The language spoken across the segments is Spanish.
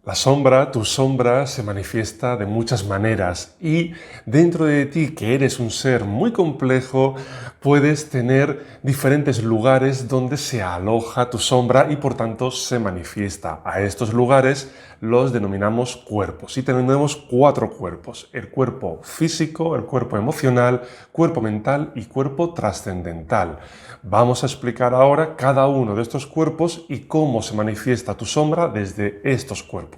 La sombra, tu sombra, se manifiesta de muchas maneras y dentro de ti, que eres un ser muy complejo, puedes tener diferentes lugares donde se aloja tu sombra y por tanto se manifiesta. A estos lugares los denominamos cuerpos y tenemos 4 cuerpos: el cuerpo físico, el cuerpo emocional, cuerpo mental y cuerpo trascendental. Vamos a explicar ahora cada uno de estos cuerpos y cómo se manifiesta tu sombra desde estos cuerpos.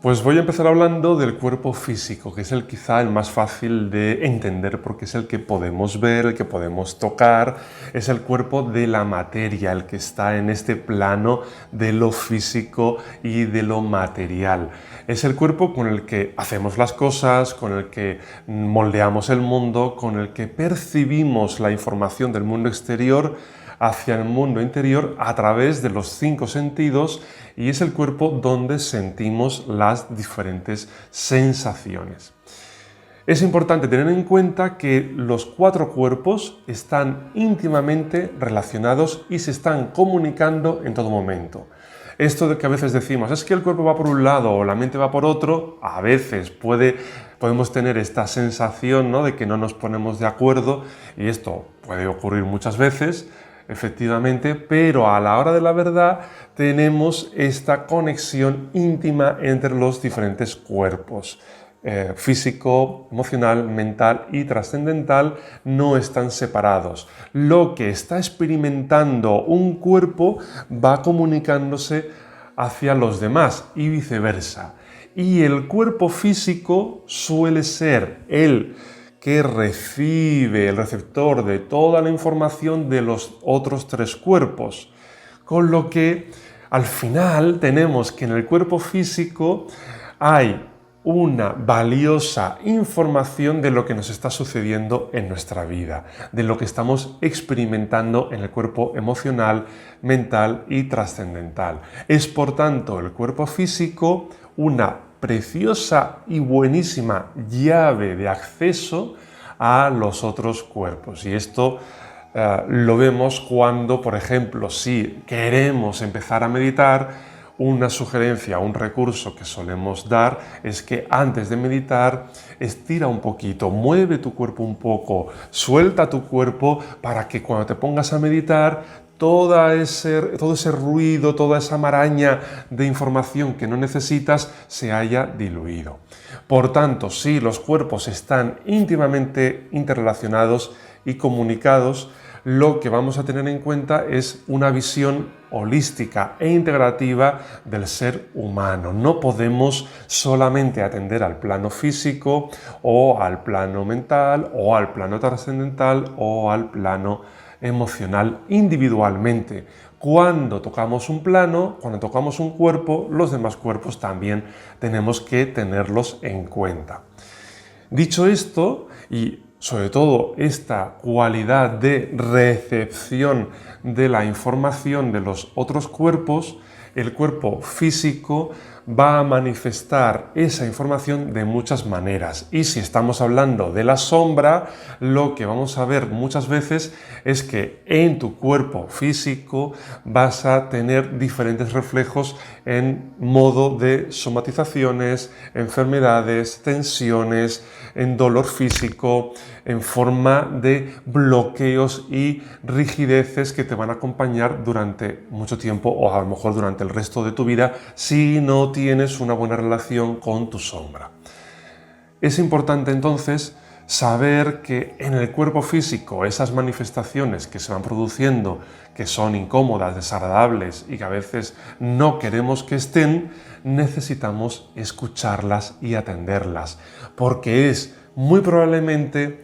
Pues voy a empezar hablando del cuerpo físico, que es quizá el más fácil de entender porque es el que podemos ver, el que podemos tocar, es el cuerpo de la materia, el que está en este plano de lo físico y de lo material. Es el cuerpo con el que hacemos las cosas, con el que moldeamos el mundo, con el que percibimos la información del mundo exterior hacia el mundo interior a través de los 5 sentidos, y es el cuerpo donde sentimos las diferentes sensaciones. Es importante tener en cuenta que los 4 cuerpos están íntimamente relacionados y se están comunicando en todo momento. Esto de que a veces decimos, es que el cuerpo va por un lado o la mente va por otro, a veces podemos tener esta sensación, ¿no?, de que no nos ponemos de acuerdo, y esto puede ocurrir muchas veces, efectivamente, pero a la hora de la verdad tenemos esta conexión íntima entre los diferentes cuerpos. Físico, emocional, mental y trascendental no están separados. Lo que está experimentando un cuerpo va comunicándose hacia los demás y viceversa. Y el cuerpo físico suele ser el que recibe, el receptor de toda la información de los otros 3 cuerpos. Con lo que al final tenemos que en el cuerpo físico hay una valiosa información de lo que nos está sucediendo en nuestra vida, de lo que estamos experimentando en el cuerpo emocional, mental y trascendental. Es por tanto el cuerpo físico una preciosa y buenísima llave de acceso a los otros cuerpos. Y esto lo vemos cuando, por ejemplo, si queremos empezar a meditar, una sugerencia, un recurso que solemos dar es que antes de meditar estira un poquito, mueve tu cuerpo un poco, suelta tu cuerpo para que cuando te pongas a meditar todo ese ruido, toda esa maraña de información que no necesitas se haya diluido. Por tanto, si los cuerpos están íntimamente interrelacionados y comunicados, lo que vamos a tener en cuenta es una visión holística e integrativa del ser humano. No podemos solamente atender al plano físico o al plano mental o al plano trascendental o al plano emocional individualmente. Cuando tocamos un plano, cuando tocamos un cuerpo, los demás cuerpos también tenemos que tenerlos en cuenta. Dicho esto, y sobre todo esta cualidad de recepción de la información de los otros cuerpos, el cuerpo físico va a manifestar esa información de muchas maneras. Y si estamos hablando de la sombra, lo que vamos a ver muchas veces es que en tu cuerpo físico vas a tener diferentes reflejos en modo de somatizaciones, enfermedades, tensiones, en dolor físico, en forma de bloqueos y rigideces que te van a acompañar durante mucho tiempo o a lo mejor durante el resto de tu vida si no tienes una buena relación con tu sombra. Es importante entonces saber que en el cuerpo físico esas manifestaciones que se van produciendo, que son incómodas, desagradables y que a veces no queremos que estén, necesitamos escucharlas y atenderlas, porque es muy probablemente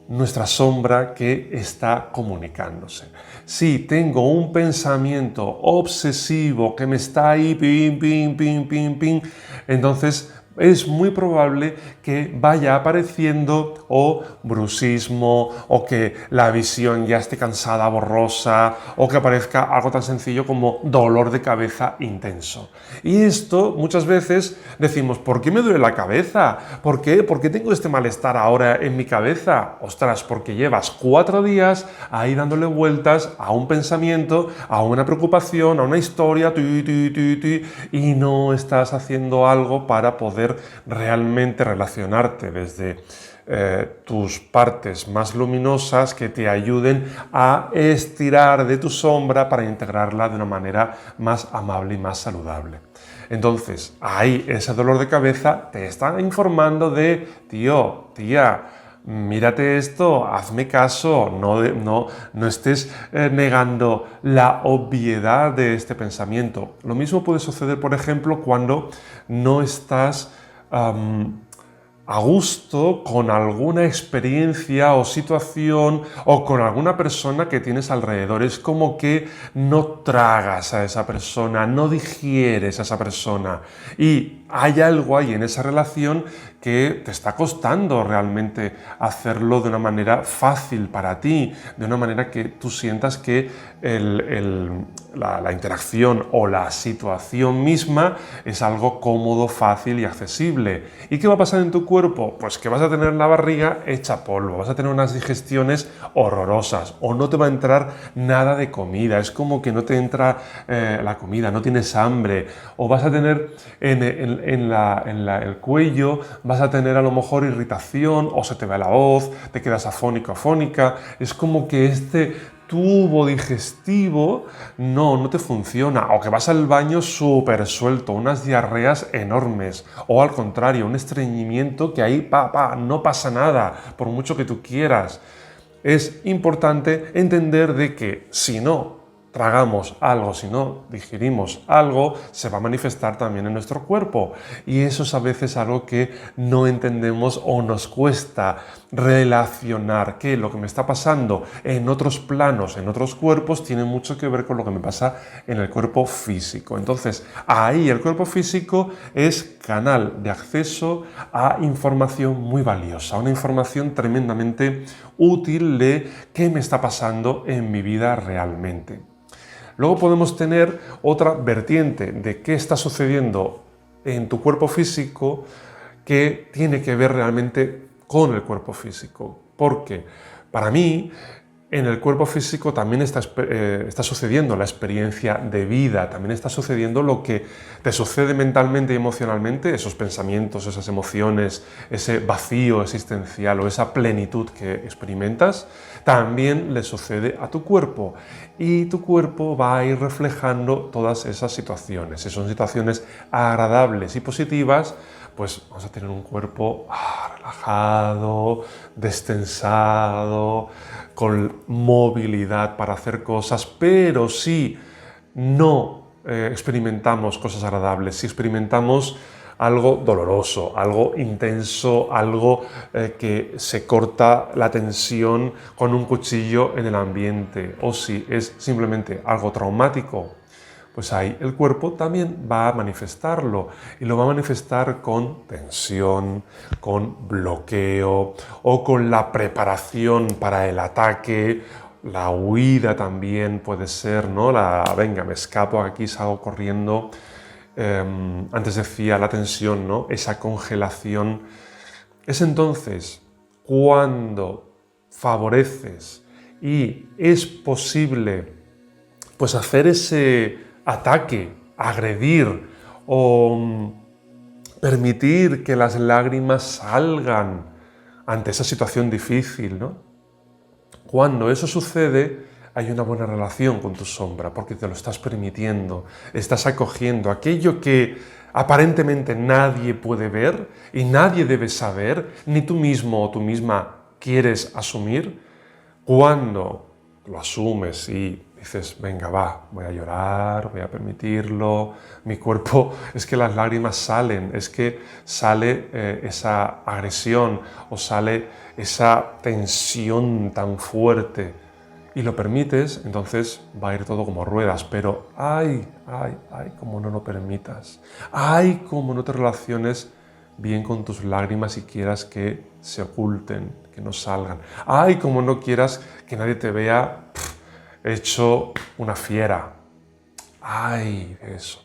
nuestra sombra que está comunicándose. Si tengo un pensamiento obsesivo que me está ahí, pim, pim, pim, pim, pim, entonces es muy probable que vaya apareciendo o bruxismo, o que la visión ya esté cansada, borrosa, o que aparezca algo tan sencillo como dolor de cabeza intenso. Y esto muchas veces decimos, ¿por qué me duele la cabeza? ¿Por qué? ¿Por qué tengo este malestar ahora en mi cabeza? Ostras, porque llevas 4 días ahí dándole vueltas a un pensamiento, a una preocupación, a una historia, y no estás haciendo algo para poder realmente relacionarte desde tus partes más luminosas que te ayuden a estirar de tu sombra para integrarla de una manera más amable y más saludable. Entonces, ahí ese dolor de cabeza te está informando de, tío, tía, mírate esto, hazme caso, no estés negando la obviedad de este pensamiento. Lo mismo puede suceder, por ejemplo, cuando no estás a gusto con alguna experiencia o situación o con alguna persona que tienes alrededor. Es como que no tragas a esa persona, no digieres a esa persona. Y hay algo ahí en esa relación que te está costando realmente hacerlo de una manera fácil para ti, de una manera que tú sientas que la interacción o la situación misma es algo cómodo, fácil y accesible. ¿Y qué va a pasar en tu cuerpo? Pues que vas a tener la barriga hecha polvo, vas a tener unas digestiones horrorosas o no te va a entrar nada de comida, es como que no te entra la comida, no tienes hambre, o vas a tener en el cuello, vas a tener a lo mejor irritación o se te va la voz, te quedas afónico, afónica, es como que este tubo digestivo no te funciona, o que vas al baño súper suelto, unas diarreas enormes, o al contrario, un estreñimiento que ahí no pasa nada, por mucho que tú quieras. Es importante entender de que si no tragamos algo, si no digerimos algo, se va a manifestar también en nuestro cuerpo. Y eso es a veces algo que no entendemos o nos cuesta relacionar, que lo que me está pasando en otros planos, en otros cuerpos, tiene mucho que ver con lo que me pasa en el cuerpo físico. Entonces, ahí el cuerpo físico es canal de acceso a información muy valiosa, una información tremendamente útil de qué me está pasando en mi vida realmente. Luego podemos tener otra vertiente de qué está sucediendo en tu cuerpo físico que tiene que ver realmente con el cuerpo físico. Porque para mí, en el cuerpo físico también está sucediendo la experiencia de vida, también está sucediendo lo que te sucede mentalmente y emocionalmente, esos pensamientos, esas emociones, ese vacío existencial o esa plenitud que experimentas, también le sucede a tu cuerpo. Y tu cuerpo va a ir reflejando todas esas situaciones. Si son situaciones agradables y positivas, pues vamos a tener un cuerpo relajado, destensado, con movilidad para hacer cosas, pero si no experimentamos cosas agradables, si experimentamos algo doloroso, algo intenso, algo que se corta la tensión con un cuchillo en el ambiente, o si es simplemente algo traumático, pues ahí el cuerpo también va a manifestarlo y lo va a manifestar con tensión, con bloqueo o con la preparación para el ataque. La huida también puede ser, ¿no? Venga, me escapo aquí, salgo corriendo. Antes decía la tensión, ¿no? Esa congelación. Es entonces cuando favoreces y es posible pues hacer ese ataque, agredir o permitir que las lágrimas salgan ante esa situación difícil, ¿no? Cuando eso sucede, hay una buena relación con tu sombra, porque te lo estás permitiendo, estás acogiendo aquello que aparentemente nadie puede ver y nadie debe saber, ni tú mismo o tú misma quieres asumir. Cuando lo asumes y dices, venga, voy a llorar, voy a permitirlo, mi cuerpo, es que las lágrimas salen, es que sale esa agresión o sale esa tensión tan fuerte y lo permites, entonces va a ir todo como ruedas, pero ay, como no lo permitas, ay, como no te relaciones bien con tus lágrimas y quieras que se oculten, que no salgan. ¡Ay, como no quieras que nadie te vea hecho una fiera! ¡Ay, eso!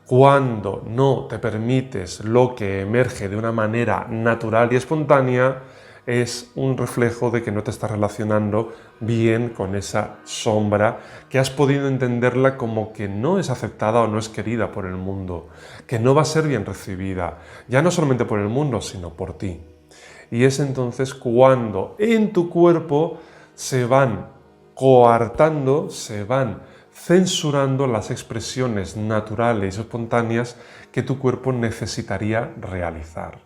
Cuando no te permites lo que emerge de una manera natural y espontánea, es un reflejo de que no te estás relacionando bien con esa sombra, que has podido entenderla como que no es aceptada o no es querida por el mundo, que no va a ser bien recibida, ya no solamente por el mundo, sino por ti. Y es entonces cuando en tu cuerpo se van coartando, se van censurando las expresiones naturales y espontáneas que tu cuerpo necesitaría realizar.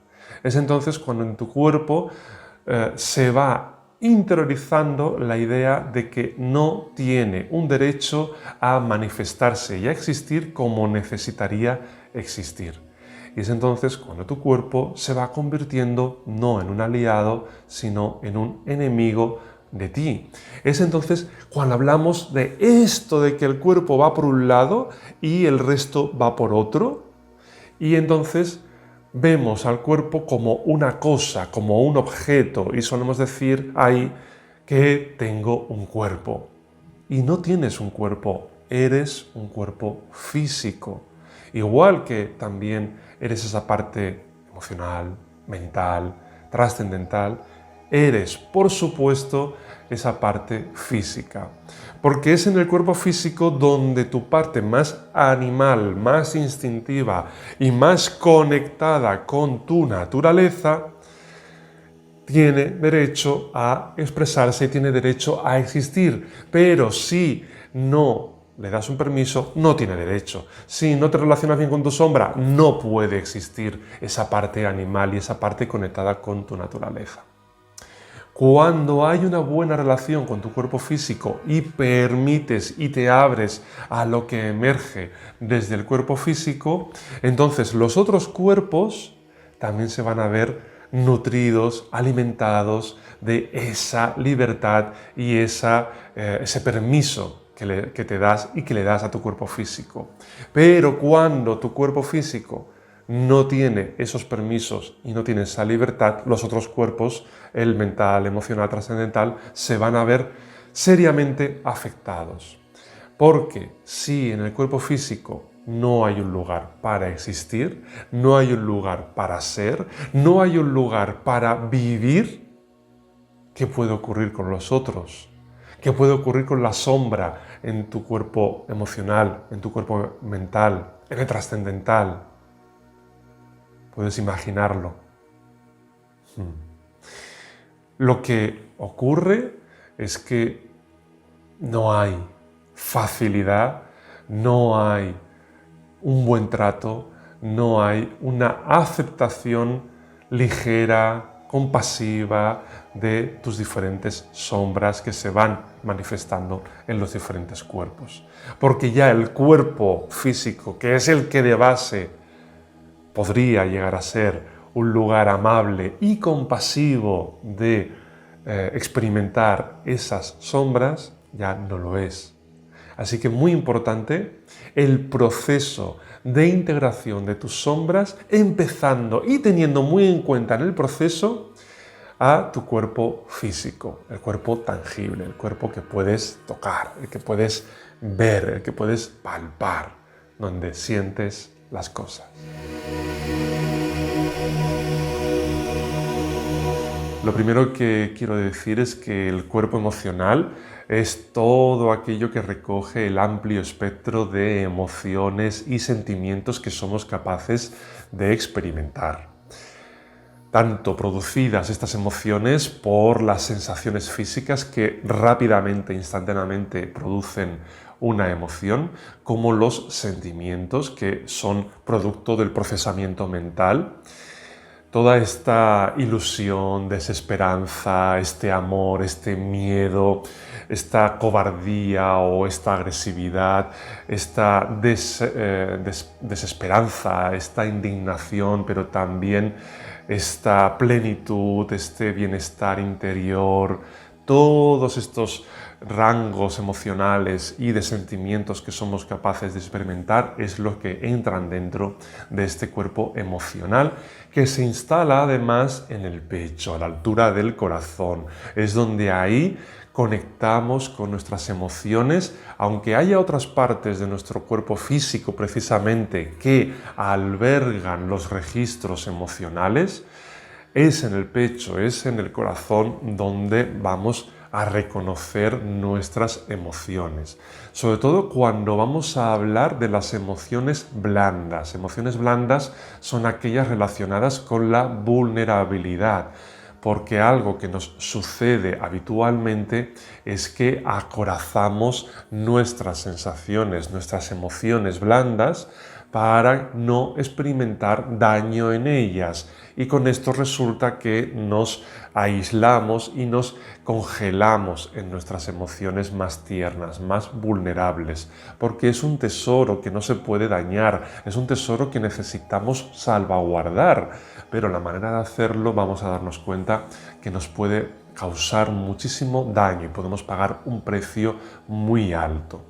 Es entonces cuando en tu cuerpo se va interiorizando la idea de que no tiene un derecho a manifestarse y a existir como necesitaría existir. Y es entonces cuando tu cuerpo se va convirtiendo no en un aliado, sino en un enemigo de ti. Es entonces cuando hablamos de esto de que el cuerpo va por un lado y el resto va por otro, y entonces vemos al cuerpo como una cosa, como un objeto, y solemos decir ahí que tengo un cuerpo. Y no tienes un cuerpo, eres un cuerpo físico. Igual que también eres esa parte emocional, mental, trascendental, eres, por supuesto, esa parte física. Porque es en el cuerpo físico donde tu parte más animal, más instintiva y más conectada con tu naturaleza tiene derecho a expresarse y tiene derecho a existir. Pero si no le das un permiso, no tiene derecho. Si no te relacionas bien con tu sombra, no puede existir esa parte animal y esa parte conectada con tu naturaleza. Cuando hay una buena relación con tu cuerpo físico y permites y te abres a lo que emerge desde el cuerpo físico, entonces los otros cuerpos también se van a ver nutridos, alimentados de esa libertad y ese permiso que te das y que le das a tu cuerpo físico. Pero cuando tu cuerpo físico no tiene esos permisos y no tiene esa libertad, los otros cuerpos, el mental, emocional, trascendental, se van a ver seriamente afectados. Porque si en el cuerpo físico no hay un lugar para existir, no hay un lugar para ser, no hay un lugar para vivir, ¿qué puede ocurrir con los otros? ¿Qué puede ocurrir con la sombra en tu cuerpo emocional, en tu cuerpo mental, en el trascendental? Puedes imaginarlo. Lo que ocurre es que no hay facilidad, no hay un buen trato, no hay una aceptación ligera, compasiva de tus diferentes sombras que se van manifestando en los diferentes cuerpos. Porque ya el cuerpo físico, que es el que de base podría llegar a ser un lugar amable y compasivo de experimentar esas sombras, ya no lo es. Así que muy importante el proceso de integración de tus sombras, empezando y teniendo muy en cuenta en el proceso a tu cuerpo físico, el cuerpo tangible, el cuerpo que puedes tocar, el que puedes ver, el que puedes palpar, donde sientes las cosas. Lo primero que quiero decir es que el cuerpo emocional es todo aquello que recoge el amplio espectro de emociones y sentimientos que somos capaces de experimentar. Tanto producidas estas emociones por las sensaciones físicas que rápidamente, instantáneamente producen una emoción, como los sentimientos que son producto del procesamiento mental. Toda esta ilusión, desesperanza, este amor, este miedo, esta cobardía o esta agresividad, esta desesperanza, esta indignación, pero también esta plenitud, este bienestar interior, todos estos rangos emocionales y de sentimientos que somos capaces de experimentar es lo que entran dentro de este cuerpo emocional, que se instala además en el pecho, a la altura del corazón. Es donde ahí conectamos con nuestras emociones, aunque haya otras partes de nuestro cuerpo físico precisamente que albergan los registros emocionales. Es en el pecho, es en el corazón donde vamos a reconocer nuestras emociones. Sobre todo cuando vamos a hablar de las emociones blandas. Emociones blandas son aquellas relacionadas con la vulnerabilidad, porque algo que nos sucede habitualmente es que acorazamos nuestras sensaciones, nuestras emociones blandas, para no experimentar daño en ellas. Y con esto resulta que nos aislamos y nos congelamos en nuestras emociones más tiernas, más vulnerables, porque es un tesoro que no se puede dañar, es un tesoro que necesitamos salvaguardar, pero la manera de hacerlo vamos a darnos cuenta que nos puede causar muchísimo daño y podemos pagar un precio muy alto.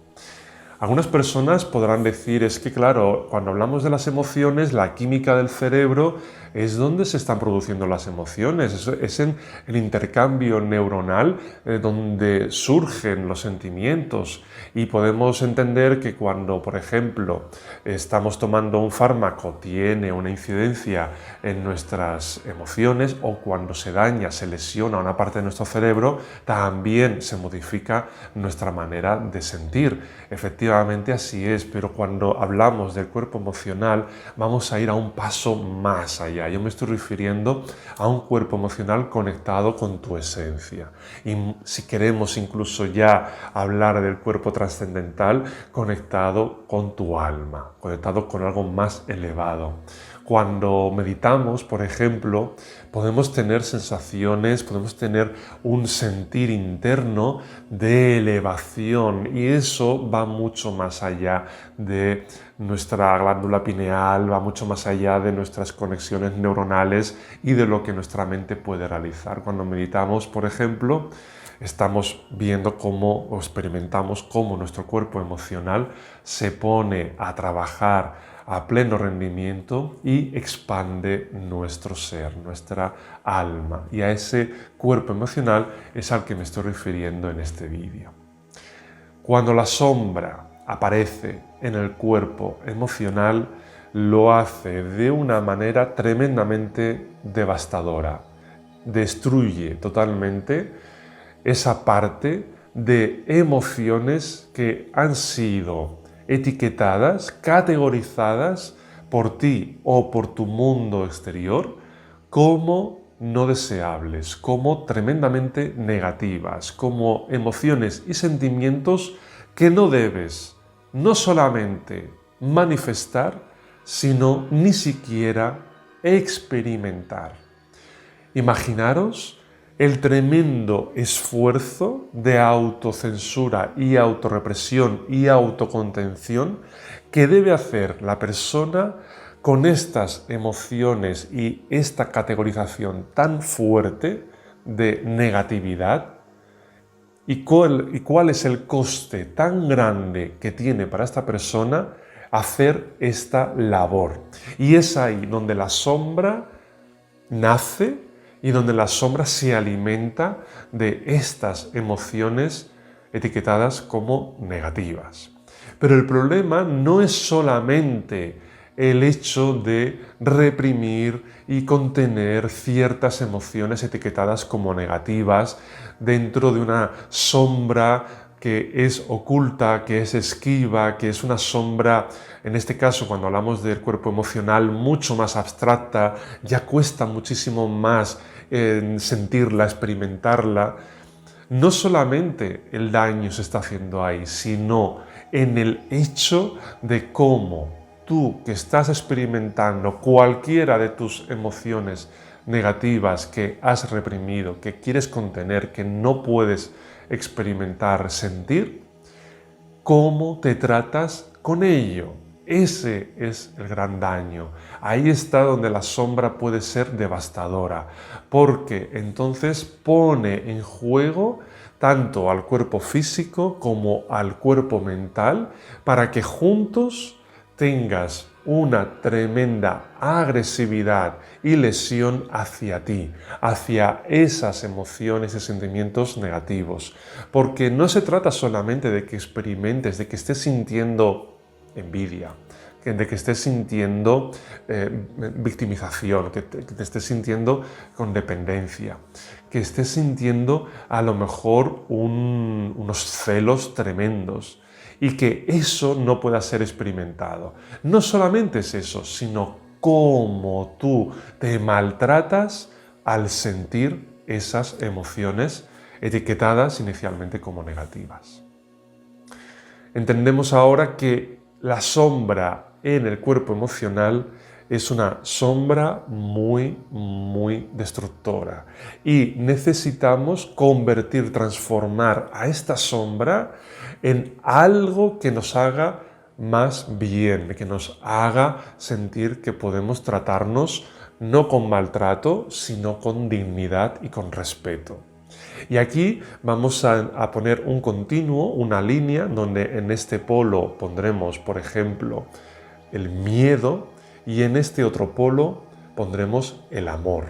Algunas personas podrán decir, es que claro, cuando hablamos de las emociones, la química del cerebro es donde se están produciendo las emociones, es en el intercambio neuronal donde surgen los sentimientos. Y podemos entender que cuando, por ejemplo, estamos tomando un fármaco, tiene una incidencia en nuestras emociones, o cuando se daña, se lesiona una parte de nuestro cerebro, también se modifica nuestra manera de sentir. Efectivamente así es, pero cuando hablamos del cuerpo emocional vamos a ir a un paso más allá. Yo me estoy refiriendo a un cuerpo emocional conectado con tu esencia. Y si queremos incluso ya hablar del cuerpo trascendental, conectado con tu alma, conectado con algo más elevado. Cuando meditamos, por ejemplo, podemos tener sensaciones, podemos tener un sentir interno de elevación, y eso va mucho más allá de nuestra glándula pineal, va mucho más allá de nuestras conexiones neuronales y de lo que nuestra mente puede realizar. Cuando meditamos, por ejemplo, estamos viendo cómo o experimentamos cómo nuestro cuerpo emocional se pone a trabajar a pleno rendimiento y expande nuestro ser, nuestra alma. Y a ese cuerpo emocional es al que me estoy refiriendo en este vídeo. Cuando la sombra aparece en el cuerpo emocional, lo hace de una manera tremendamente devastadora. Destruye totalmente esa parte de emociones que han sido etiquetadas, categorizadas por ti o por tu mundo exterior como no deseables, como tremendamente negativas, como emociones y sentimientos que no debes no solamente manifestar, sino ni siquiera experimentar. Imaginaros el tremendo esfuerzo de autocensura y autorrepresión y autocontención que debe hacer la persona con estas emociones y esta categorización tan fuerte de negatividad, y cuál es el coste tan grande que tiene para esta persona hacer esta labor. Y es ahí donde la sombra nace y donde la sombra se alimenta de estas emociones etiquetadas como negativas. Pero el problema no es solamente el hecho de reprimir y contener ciertas emociones etiquetadas como negativas dentro de una sombra que es oculta, que es esquiva, que es una sombra, en este caso cuando hablamos del cuerpo emocional, mucho más abstracta, ya cuesta muchísimo más sentirla, experimentarla. No solamente el daño se está haciendo ahí, sino en el hecho de cómo tú, que estás experimentando cualquiera de tus emociones negativas que has reprimido, que quieres contener, que no puedes experimentar, sentir, cómo te tratas con ello. Ese es el gran daño. Ahí está donde la sombra puede ser devastadora, porque entonces pone en juego tanto al cuerpo físico como al cuerpo mental para que juntos tengas una tremenda agresividad y lesión hacia ti, hacia esas emociones y sentimientos negativos. Porque no se trata solamente de que experimentes, de que estés sintiendo envidia, de que estés sintiendo victimización, que te estés sintiendo con dependencia, que estés sintiendo a lo mejor unos celos tremendos y que eso no pueda ser experimentado. No solamente es eso, sino cómo tú te maltratas al sentir esas emociones etiquetadas inicialmente como negativas. Entendemos ahora que la sombra en el cuerpo emocional es una sombra muy, muy destructora y necesitamos convertir, transformar a esta sombra en algo que nos haga más bien, que nos haga sentir que podemos tratarnos no con maltrato, sino con dignidad y con respeto. Y aquí vamos a poner un continuo, una línea, donde en este polo pondremos, por ejemplo, el miedo y en este otro polo pondremos el amor.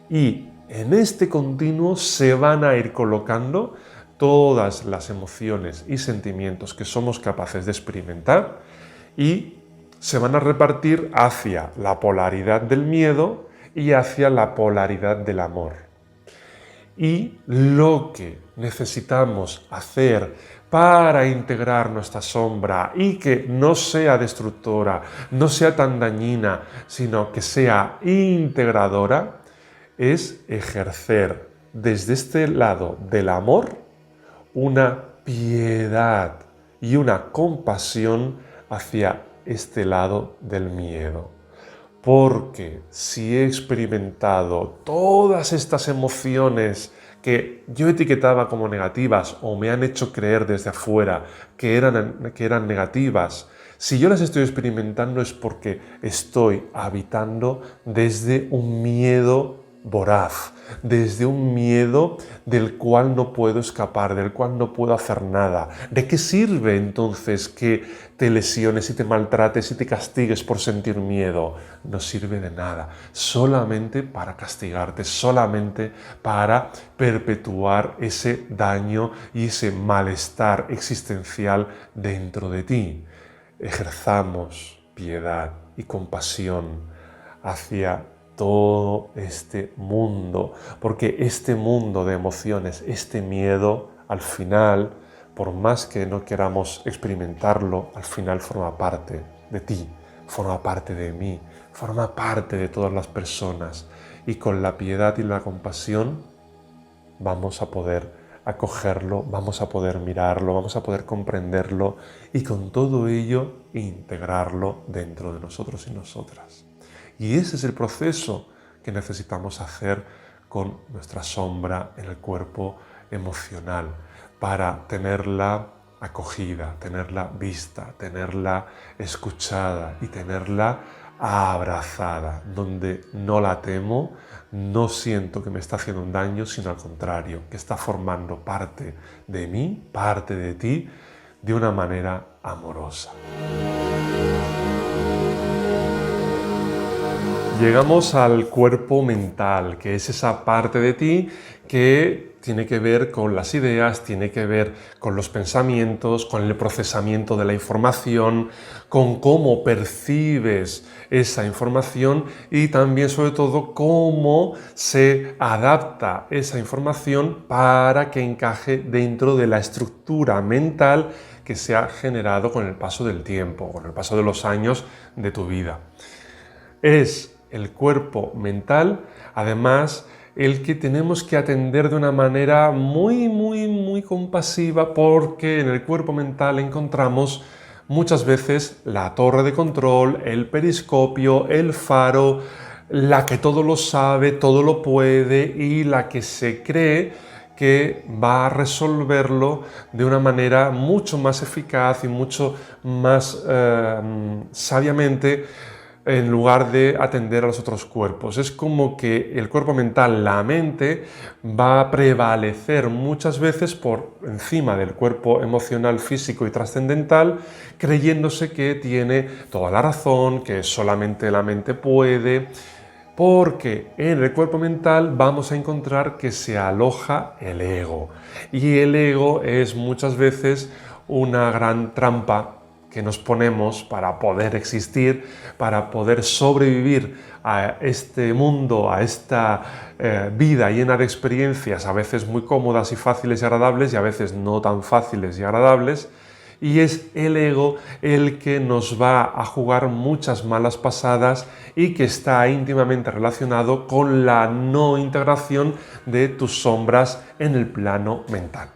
Y en este continuo se van a ir colocando todas las emociones y sentimientos que somos capaces de experimentar y se van a repartir hacia la polaridad del miedo y hacia la polaridad del amor. Y lo que necesitamos hacer para integrar nuestra sombra y que no sea destructora, no sea tan dañina, sino que sea integradora, es ejercer desde este lado del amor una piedad y una compasión hacia este lado del miedo. Porque si he experimentado todas estas emociones que yo etiquetaba como negativas o me han hecho creer desde afuera que eran negativas, si yo las estoy experimentando es porque estoy habitando desde un miedo voraz, desde un miedo del cual no puedo escapar, del cual no puedo hacer nada. ¿De qué sirve entonces que te lesiones y te maltrates y te castigues por sentir miedo? No sirve de nada, solamente para castigarte, solamente para perpetuar ese daño y ese malestar existencial dentro de ti. Ejerzamos piedad y compasión hacia todo este mundo, porque este mundo de emociones, este miedo, al final, por más que no queramos experimentarlo, al final forma parte de ti, forma parte de mí, forma parte de todas las personas. Y con la piedad y la compasión vamos a poder acogerlo, vamos a poder mirarlo, vamos a poder comprenderlo y con todo ello integrarlo dentro de nosotros y nosotras. Y ese es el proceso que necesitamos hacer con nuestra sombra en el cuerpo emocional para tenerla acogida, tenerla vista, tenerla escuchada y tenerla abrazada, donde no la temo, no siento que me está haciendo un daño, sino al contrario, que está formando parte de mí, parte de ti, de una manera amorosa. Llegamos al cuerpo mental, que es esa parte de ti que tiene que ver con las ideas, tiene que ver con los pensamientos, con el procesamiento de la información, con cómo percibes esa información y también, sobre todo, cómo se adapta esa información para que encaje dentro de la estructura mental que se ha generado con el paso del tiempo, con el paso de los años de tu vida. Es el cuerpo mental, además, el que tenemos que atender de una manera muy compasiva, porque en el cuerpo mental encontramos muchas veces la torre de control, el periscopio, el faro, la que todo lo sabe, todo lo puede y la que se cree que va a resolverlo de una manera mucho más eficaz y mucho más sabiamente, en lugar de atender a los otros cuerpos. Es como que el cuerpo mental, la mente, va a prevalecer muchas veces por encima del cuerpo emocional, físico y trascendental, creyéndose que tiene toda la razón, que solamente la mente puede, porque en el cuerpo mental vamos a encontrar que se aloja el ego. Y el ego es muchas veces una gran trampa que nos ponemos para poder existir, para poder sobrevivir a este mundo, a esta vida llena de experiencias, a veces muy cómodas y fáciles y agradables, y a veces no tan fáciles y agradables. Y es el ego el que nos va a jugar muchas malas pasadas y que está íntimamente relacionado con la no integración de tus sombras en el plano mental.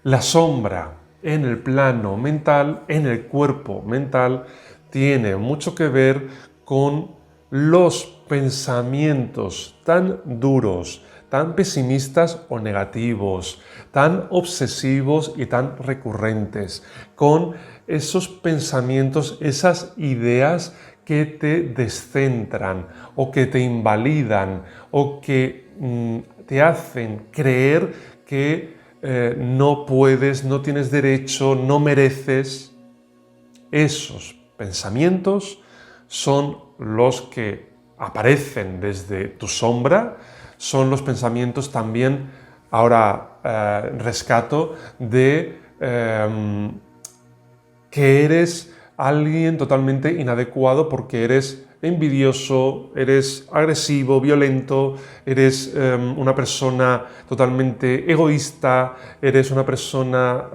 La sombra en el plano mental, en el cuerpo mental, tiene mucho que ver con los pensamientos tan duros, tan pesimistas o negativos, tan obsesivos y tan recurrentes, con esos pensamientos, esas ideas que te descentran o que te invalidan o que te hacen creer que no puedes, no tienes derecho, no mereces. Esos pensamientos son los que aparecen desde tu sombra, son los pensamientos también, ahora rescato, de que eres alguien totalmente inadecuado porque eres envidioso, eres agresivo, violento, eres una persona totalmente egoísta, eres una persona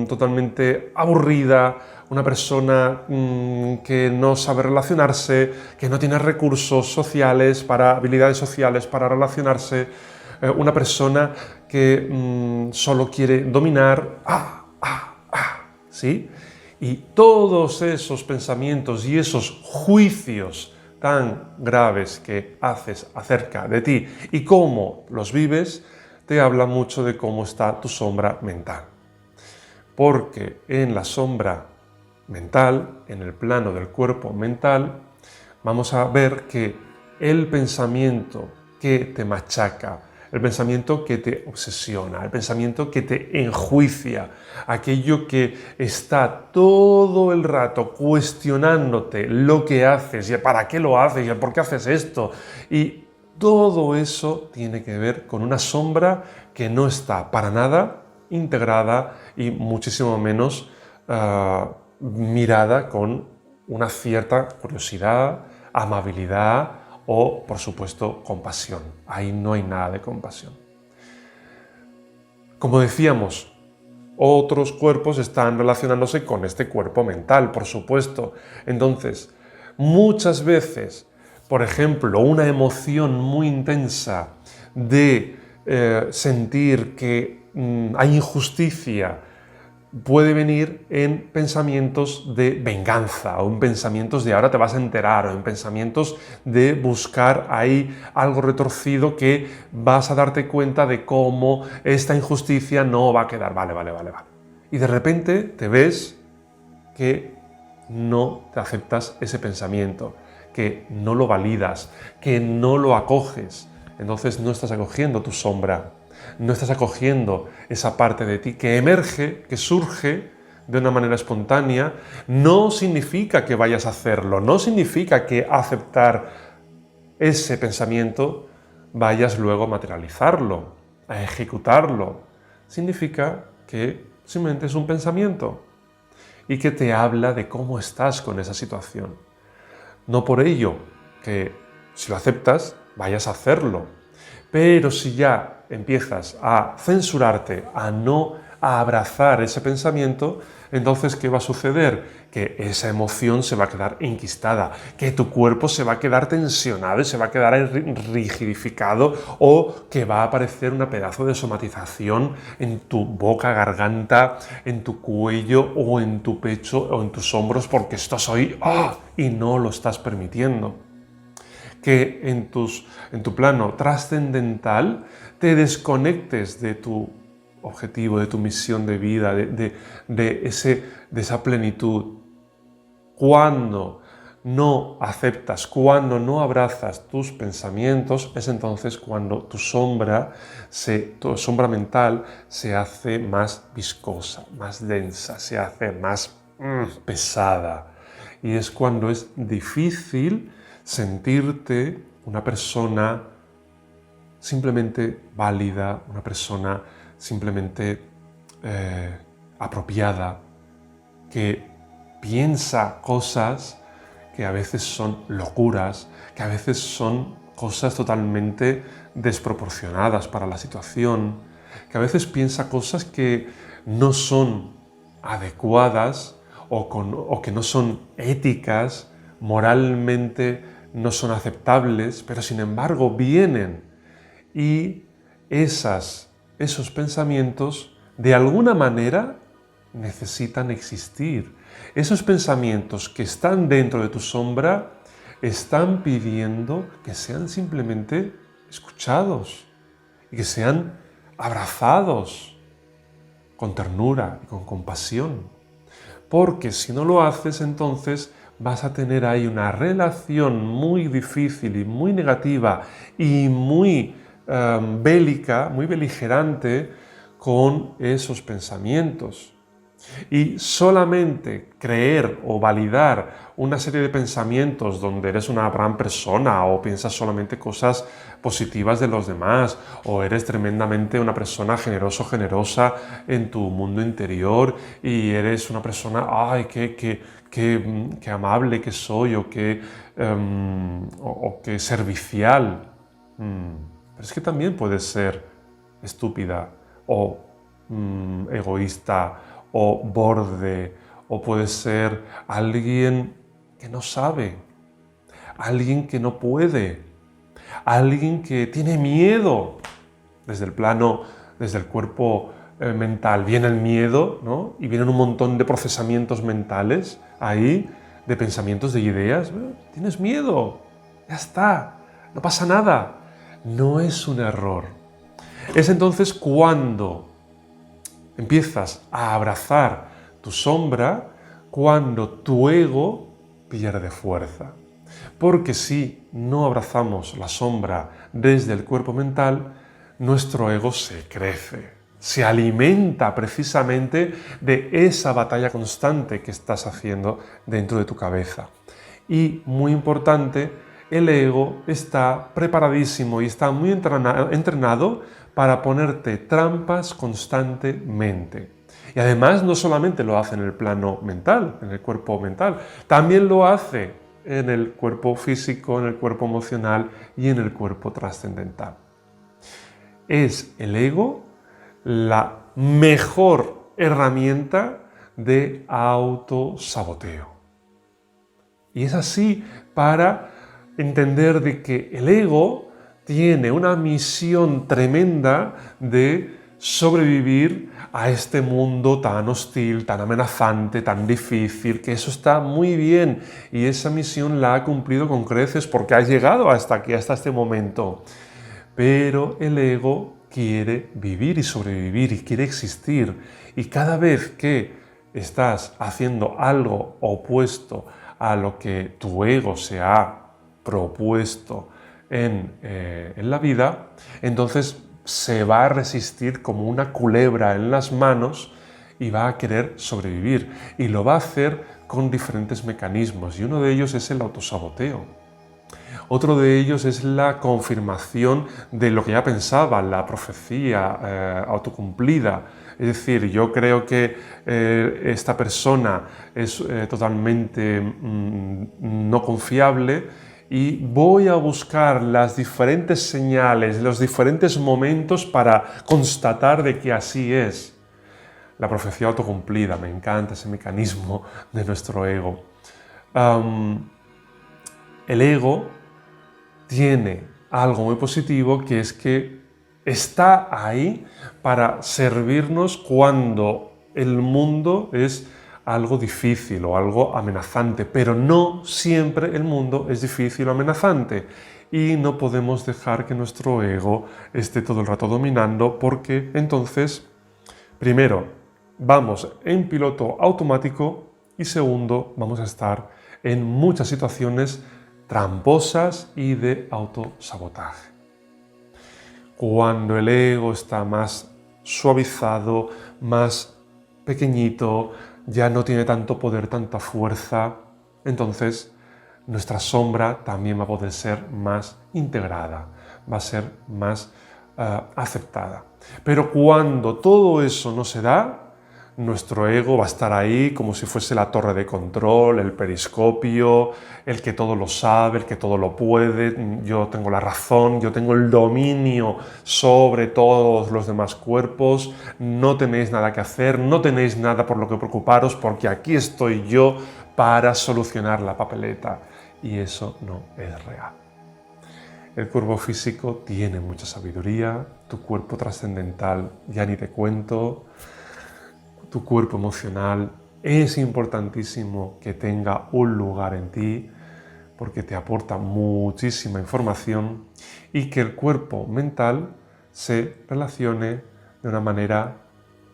totalmente aburrida, una persona que no sabe relacionarse, que no tiene recursos sociales, habilidades sociales para relacionarse, una persona que solo quiere dominar, ¿sí? Y todos esos pensamientos y esos juicios tan graves que haces acerca de ti y cómo los vives, te habla mucho de cómo está tu sombra mental. Porque en la sombra mental, en el plano del cuerpo mental, vamos a ver que el pensamiento que te machaca, el pensamiento que te obsesiona, el pensamiento que te enjuicia, aquello que está todo el rato cuestionándote lo que haces y para qué lo haces y por qué haces esto. Y todo eso tiene que ver con una sombra que no está para nada integrada y muchísimo menos mirada con una cierta curiosidad, amabilidad o, por supuesto, compasión. Ahí no hay nada de compasión. Como decíamos, otros cuerpos están relacionándose con este cuerpo mental, por supuesto. Entonces, muchas veces, por ejemplo, una emoción muy intensa de sentir que hay injusticia, puede venir en pensamientos de venganza o en pensamientos de ahora te vas a enterar o en pensamientos de buscar ahí algo retorcido que vas a darte cuenta de cómo esta injusticia no va a quedar. Vale. Y de repente te ves que no te aceptas ese pensamiento, que no lo validas, que no lo acoges. Entonces no estás acogiendo tu sombra. No estás acogiendo esa parte de ti que emerge, que surge de una manera espontánea. No significa que vayas a hacerlo, no significa que aceptar ese pensamiento vayas luego a materializarlo, a ejecutarlo. Significa que simplemente es un pensamiento y que te habla de cómo estás con esa situación. No por ello que si lo aceptas vayas a hacerlo. Pero si ya empiezas a censurarte, a abrazar ese pensamiento, entonces ¿qué va a suceder? Que esa emoción se va a quedar enquistada, que tu cuerpo se va a quedar tensionado y se va a quedar rigidificado o que va a aparecer una pedazo de somatización en tu boca, garganta, en tu cuello o en tu pecho o en tus hombros porque estás ahí y no lo estás permitiendo. que en tu plano trascendental te desconectes de tu objetivo, de tu misión de vida, de esa plenitud. Cuando no aceptas, cuando no abrazas tus pensamientos, es entonces cuando tu sombra mental se hace más viscosa, más densa, se hace más pesada. Y es cuando es difícil sentirte una persona simplemente válida, una persona simplemente apropiada, que piensa cosas que a veces son locuras, que a veces son cosas totalmente desproporcionadas para la situación, que a veces piensa cosas que no son adecuadas o que no son éticas, moralmente no son aceptables, pero sin embargo vienen y esos pensamientos de alguna manera necesitan existir. Esos pensamientos que están dentro de tu sombra están pidiendo que sean simplemente escuchados y que sean abrazados con ternura y con compasión. Porque si no lo haces, entonces vas a tener ahí una relación muy difícil y muy negativa y muy bélica, muy beligerante con esos pensamientos. Y solamente creer o validar una serie de pensamientos donde eres una gran persona o piensas solamente cosas positivas de los demás o eres tremendamente una persona generosa en tu mundo interior y eres una persona, ¡ay, qué amable que soy o qué servicial! Pero es que también puedes ser estúpida o egoísta o borde, o puede ser alguien que no sabe, alguien que no puede, alguien que tiene miedo desde el plano, desde el cuerpo mental. Viene el miedo, ¿no? Y vienen un montón de procesamientos mentales ahí, de pensamientos, de ideas. Tienes miedo, ya está, no pasa nada. No es un error. Es entonces cuando empiezas a abrazar tu sombra, cuando tu ego pierde fuerza. Porque si no abrazamos la sombra desde el cuerpo mental, nuestro ego se crece, se alimenta precisamente de esa batalla constante que estás haciendo dentro de tu cabeza. Y muy importante, el ego está preparadísimo y está muy entrenado para ponerte trampas constantemente. Y además no solamente lo hace en el plano mental, en el cuerpo mental, también lo hace en el cuerpo físico, en el cuerpo emocional y en el cuerpo trascendental. Es el ego la mejor herramienta de autosaboteo. Y es así para entender de que el ego tiene una misión tremenda de sobrevivir a este mundo tan hostil, tan amenazante, tan difícil, que eso está muy bien y esa misión la ha cumplido con creces porque ha llegado hasta aquí, hasta este momento. Pero el ego quiere vivir y sobrevivir y quiere existir. Y cada vez que estás haciendo algo opuesto a lo que tu ego se ha propuesto en la vida, entonces se va a resistir como una culebra en las manos y va a querer sobrevivir. Y lo va a hacer con diferentes mecanismos y uno de ellos es el autosaboteo. Otro de ellos es la confirmación de lo que ya pensaba, la profecía autocumplida. Es decir, yo creo que esta persona es totalmente no confiable y voy a buscar las diferentes señales, los diferentes momentos para constatar de que así es. La profecía autocumplida, me encanta ese mecanismo de nuestro ego. El ego tiene algo muy positivo, que es que está ahí para servirnos cuando el mundo es algo difícil o algo amenazante, pero no siempre el mundo es difícil o amenazante. Y no podemos dejar que nuestro ego esté todo el rato dominando, porque entonces, primero, vamos en piloto automático y segundo, vamos a estar en muchas situaciones tramposas y de autosabotaje. Cuando el ego está más suavizado, más pequeñito, ya no tiene tanto poder, tanta fuerza, entonces nuestra sombra también va a poder ser más integrada, va a ser más aceptada. Pero cuando todo eso no se da, nuestro ego va a estar ahí como si fuese la torre de control, el periscopio, el que todo lo sabe, el que todo lo puede, yo tengo la razón, yo tengo el dominio sobre todos los demás cuerpos, no tenéis nada que hacer, no tenéis nada por lo que preocuparos, porque aquí estoy yo para solucionar la papeleta. Y eso no es real. El cuerpo físico tiene mucha sabiduría, tu cuerpo trascendental ya ni te cuento, tu cuerpo emocional es importantísimo que tenga un lugar en ti porque te aporta muchísima información, y que el cuerpo mental se relacione de una manera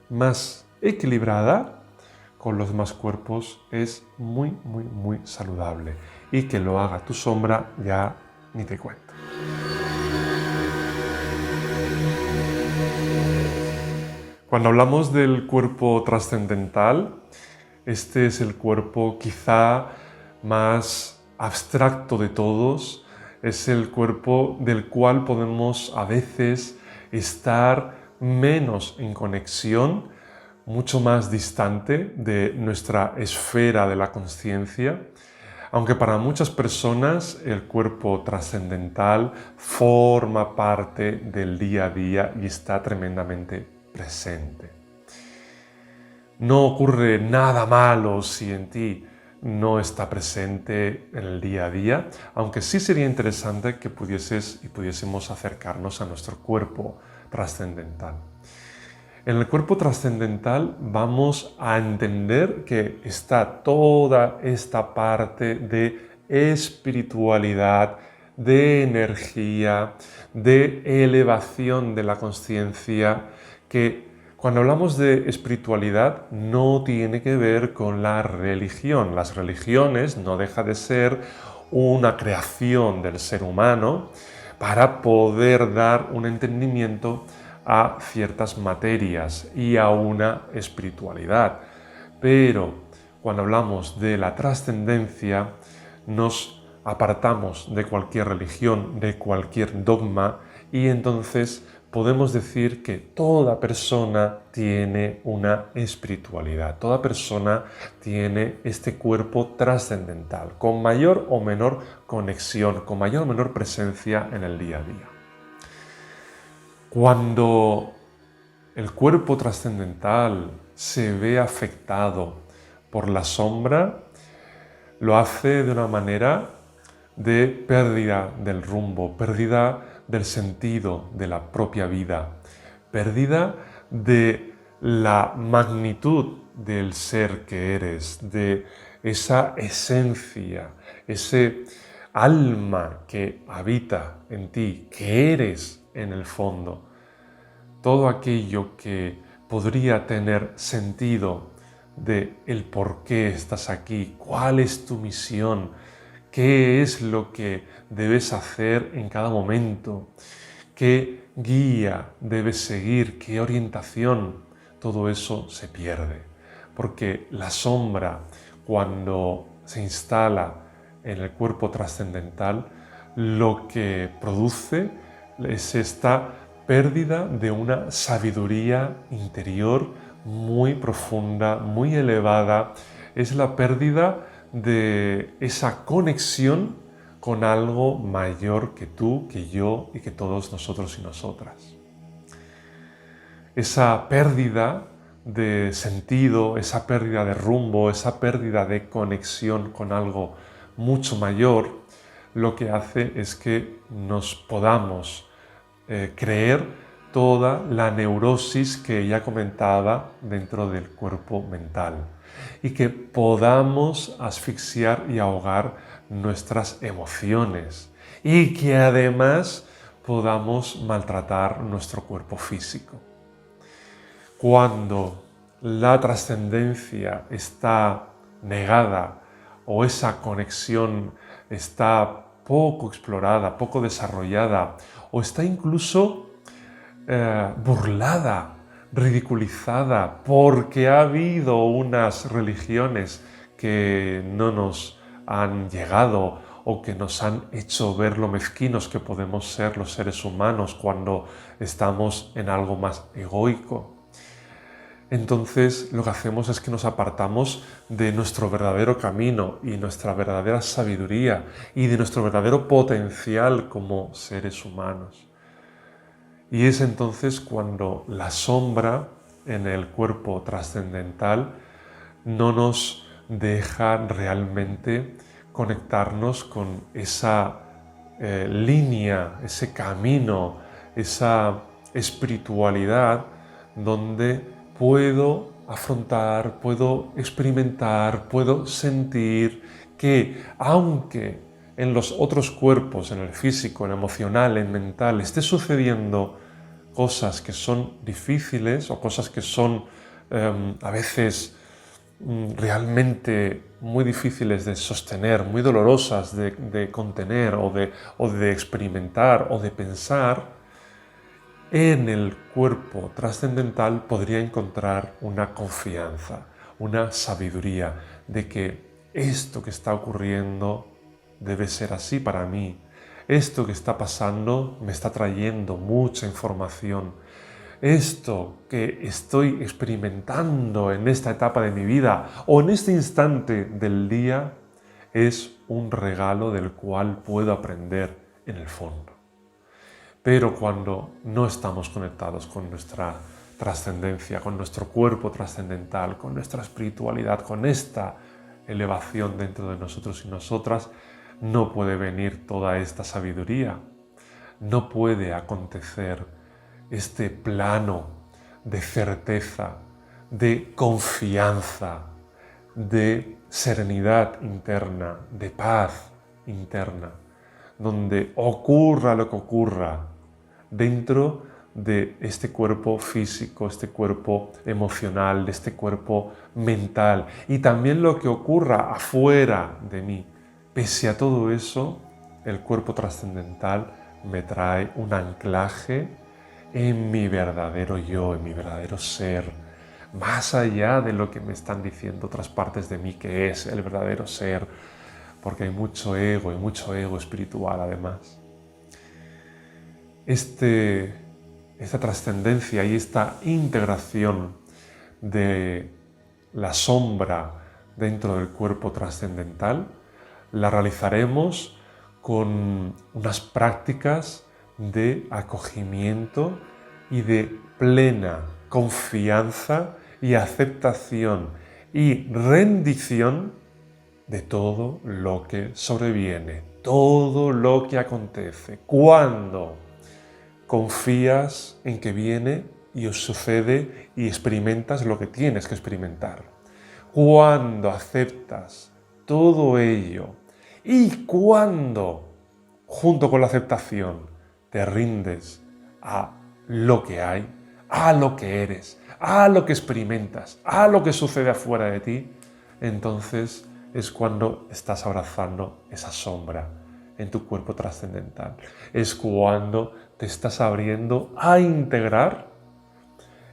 más equilibrada con los demás cuerpos es muy, muy, muy saludable, y que lo haga tu sombra ya ni te cuento. Cuando hablamos del cuerpo trascendental, este es el cuerpo quizá más abstracto de todos, es el cuerpo del cual podemos a veces estar menos en conexión, mucho más distante de nuestra esfera de la consciencia, aunque para muchas personas el cuerpo trascendental forma parte del día a día y está tremendamente presente. No ocurre nada malo si en ti no está presente en el día a día, aunque sí sería interesante que pudiésemos acercarnos a nuestro cuerpo trascendental. En el cuerpo trascendental vamos a entender que está toda esta parte de espiritualidad, de energía, de elevación de la consciencia, que cuando hablamos de espiritualidad no tiene que ver con la religión. Las religiones no deja de ser una creación del ser humano para poder dar un entendimiento a ciertas materias y a una espiritualidad. Pero cuando hablamos de la trascendencia, nos apartamos de cualquier religión, de cualquier dogma, y entonces podemos decir que toda persona tiene una espiritualidad, toda persona tiene este cuerpo trascendental, con mayor o menor conexión, con mayor o menor presencia en el día a día. Cuando el cuerpo trascendental se ve afectado por la sombra, lo hace de una manera de pérdida del rumbo, pérdida del sentido de la propia vida, pérdida de la magnitud del ser que eres, de esa esencia, ese alma que habita en ti, que eres en el fondo. Todo aquello que podría tener sentido de el por qué estás aquí, cuál es tu misión, qué es lo que debes hacer en cada momento, qué guía debes seguir, qué orientación, todo eso se pierde. Porque la sombra, cuando se instala en el cuerpo trascendental, lo que produce es esta pérdida de una sabiduría interior muy profunda, muy elevada. Es la pérdida de esa conexión con algo mayor que tú, que yo y que todos nosotros y nosotras. Esa pérdida de sentido, esa pérdida de rumbo, esa pérdida de conexión con algo mucho mayor, lo que hace es que nos podamos creer toda la neurosis que ya comentaba dentro del cuerpo mental y que podamos asfixiar y ahogar nuestras emociones y que además podamos maltratar nuestro cuerpo físico. Cuando la trascendencia está negada o esa conexión está poco explorada, poco desarrollada o está incluso burlada, ridiculizada, porque ha habido unas religiones que no nos han llegado o que nos han hecho ver lo mezquinos que podemos ser los seres humanos cuando estamos en algo más egoico. Entonces lo que hacemos es que nos apartamos de nuestro verdadero camino y nuestra verdadera sabiduría y de nuestro verdadero potencial como seres humanos. Y es entonces cuando la sombra en el cuerpo trascendental no nos deja realmente conectarnos con esa línea, ese camino, esa espiritualidad donde puedo afrontar, puedo experimentar, puedo sentir que aunque en los otros cuerpos, en el físico, en el emocional, en el mental, esté sucediendo cosas que son difíciles o cosas que son a veces realmente muy difíciles de sostener, muy dolorosas de contener o de experimentar o de pensar, en el cuerpo trascendental podría encontrar una confianza, una sabiduría de que esto que está ocurriendo debe ser así para mí. Esto que está pasando me está trayendo mucha información. Esto que estoy experimentando en esta etapa de mi vida o en este instante del día es un regalo del cual puedo aprender en el fondo. Pero cuando no estamos conectados con nuestra trascendencia, con nuestro cuerpo trascendental, con nuestra espiritualidad, con esta elevación dentro de nosotros y nosotras, no puede venir toda esta sabiduría, no puede acontecer este plano de certeza, de confianza, de serenidad interna, de paz interna, donde ocurra lo que ocurra dentro de este cuerpo físico, este cuerpo emocional, de este cuerpo mental y también lo que ocurra afuera de mí. Pese a todo eso, el cuerpo trascendental me trae un anclaje en mi verdadero yo, en mi verdadero ser, más allá de lo que me están diciendo otras partes de mí que es el verdadero ser, porque hay mucho ego y mucho ego espiritual además. Esta trascendencia y esta integración de la sombra dentro del cuerpo trascendental la realizaremos con unas prácticas de acogimiento y de plena confianza y aceptación y rendición de todo lo que sobreviene, todo lo que acontece. Cuando confías en que viene y os sucede y experimentas lo que tienes que experimentar. Cuando aceptas todo ello y cuando, junto con la aceptación, te rindes a lo que hay, a lo que eres, a lo que experimentas, a lo que sucede afuera de ti, entonces es cuando estás abrazando esa sombra en tu cuerpo trascendental. Es cuando te estás abriendo a integrar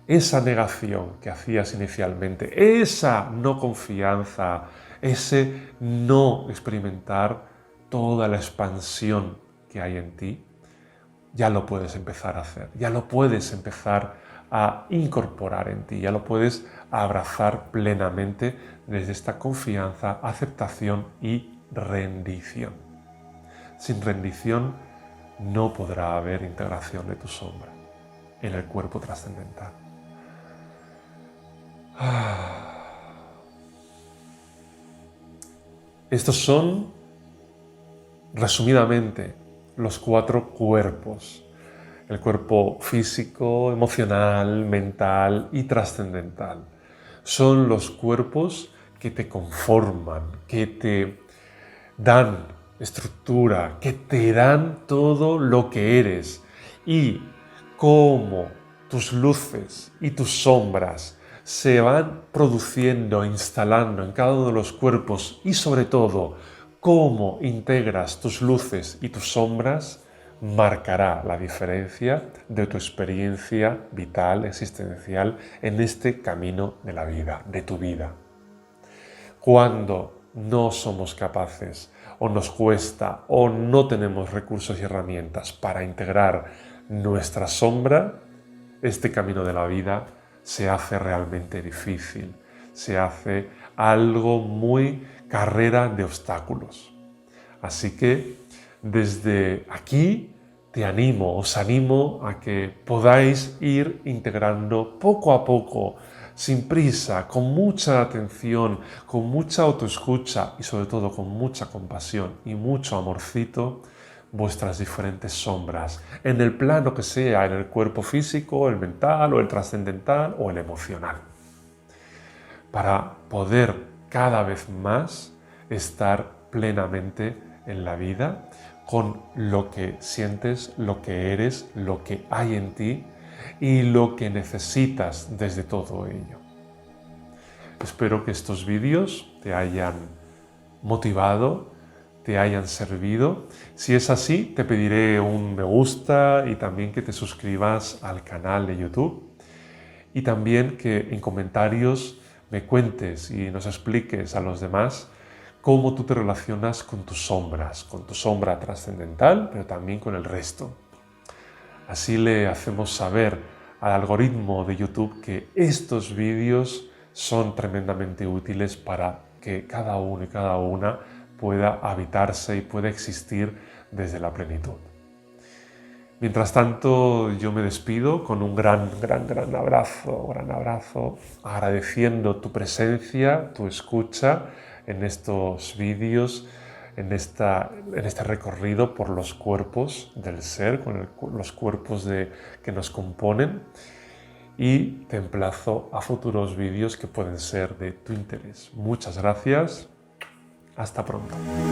esa negación que hacías inicialmente, esa no confianza, ese no experimentar toda la expansión que hay en ti, ya lo puedes empezar a hacer, ya lo puedes empezar a incorporar en ti, ya lo puedes abrazar plenamente desde esta confianza, aceptación y rendición. Sin rendición no podrá haber integración de tu sombra en el cuerpo trascendental. Estos son, resumidamente, los 4 cuerpos. El cuerpo físico, emocional, mental y trascendental. Son los cuerpos que te conforman, que te dan estructura, que te dan todo lo que eres. Y cómo tus luces y tus sombras se van produciendo, instalando en cada uno de los cuerpos y sobre todo cómo integras tus luces y tus sombras marcará la diferencia de tu experiencia vital, existencial en este camino de la vida, de tu vida. Cuando no somos capaces o nos cuesta o no tenemos recursos y herramientas para integrar nuestra sombra, este camino de la vida se hace realmente difícil, se hace algo muy carrera de obstáculos. Así que desde aquí os animo a que podáis ir integrando poco a poco, sin prisa, con mucha atención, con mucha autoescucha y sobre todo con mucha compasión y mucho amorcito, vuestras diferentes sombras, en el plano que sea, en el cuerpo físico, el mental o el trascendental o el emocional, para poder cada vez más estar plenamente en la vida con lo que sientes, lo que eres, lo que hay en ti y lo que necesitas desde todo ello. Espero que estos vídeos te hayan motivado, te hayan servido. Si es así, te pediré un me gusta y también que te suscribas al canal de YouTube y también que en comentarios me cuentes y nos expliques a los demás cómo tú te relacionas con tus sombras, con tu sombra trascendental, pero también con el resto. Así le hacemos saber al algoritmo de YouTube que estos vídeos son tremendamente útiles para que cada uno y cada una pueda habitarse y pueda existir desde la plenitud. Mientras tanto, yo me despido con un gran abrazo, agradeciendo tu presencia, tu escucha en estos vídeos, en este recorrido por los cuerpos del ser, los cuerpos que nos componen, y te emplazo a futuros vídeos que pueden ser de tu interés. Muchas gracias, hasta pronto.